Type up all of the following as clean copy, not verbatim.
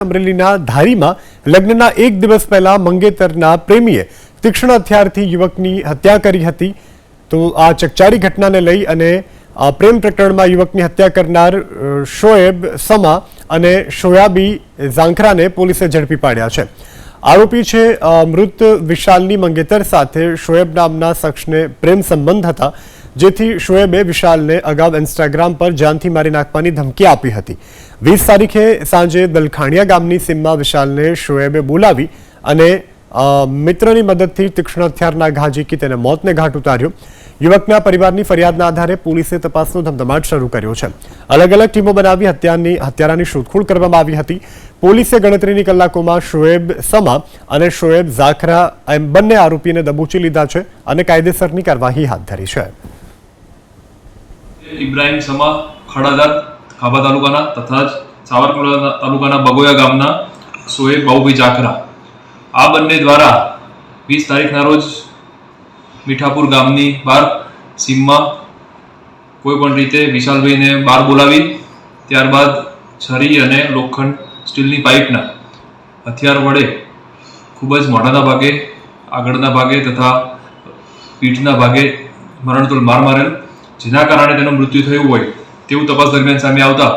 અમરેલીના ધારીમાં લગ્નના એક દિવસ પહેલા મંગેતરના પ્રેમીએ તીક્ષ્ણ હથિયારથી યુવકની હત્યા કરી હતી। તો આ ચકચારી ઘટનાને લઈ અને પ્રેમ પ્રકરણમાં યુવકની હત્યા કરનાર શોએબ સમા અને શોયાબી ઝાંખરાને પોલીસે ઝડપી પાડ્યા છે। આરોપી છે મૃત વિશાલની મંગેતર સાથે શોએબ નામના શખ્સને પ્રેમ સંબંધ હતા, જેથી શોએબે વિશાલને અગાઉ ઇન્સ્ટાગ્રામ પર જાનથી મારી નાખવાની ધમકી આપી હતી। 20 તારીખે સાંજે દલખાણિયા ગામની સીમમાં વિશાલને શોએબે બોલાવી અને મિત્રની મદદથી તીક્ષ્ણ હથિયારના ઘા ઝીકી તેને મોતને ઘાટ ઉતાર્યો। યુવકના પરિવારની ફરિયાદના આધારે પોલીસે તપાસનો ધમધમાટ શરૂ કર્યો છે। અલગ અલગ ટીમો બનાવી હત્યારાની શોધખોળ કરવામાં આવી હતી। પોલીસે ગણતરીની કલાકોમાં શોએબ સમા અને શોએબ ઝાખરા એમ બંને આરોપીને દબોચી લીધા છે અને કાયદેસરની કાર્યવાહી હાથ ધરી છે। ઇબ્રાહિમ સમા ખડાદાર ખાબા તાલુકાના તથા સાવરકુંડલા તાલુકાના બગોયા ગામના શોએબ બાઉભાઈ ઝાખરા આ બંને દ્વારા 20 તારીખના રોજ મીઠાપુર ગામની બહાર સીમમાં કોઈ પણ રીતે વિશાલભાઈને બહાર બોલાવી ત્યારબાદ છરી અને લોખંડ સ્ટીલની પાઇપના હથિયાર વડે ખૂબ જ મોઢાના ભાગે, આગળના ભાગે તથા પીઠના ભાગે મરણતુલ માર મારેલ, જેના કારણે તેનું મૃત્યુ થયું હોય તેવું તપાસ દરમિયાન સામે આવતા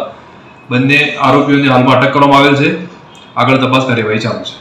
બંને આરોપીઓને હાલમાં અટક કરવામાં આવેલ છે। આગળ તપાસ કાર્યવાહી ચાલુ છે।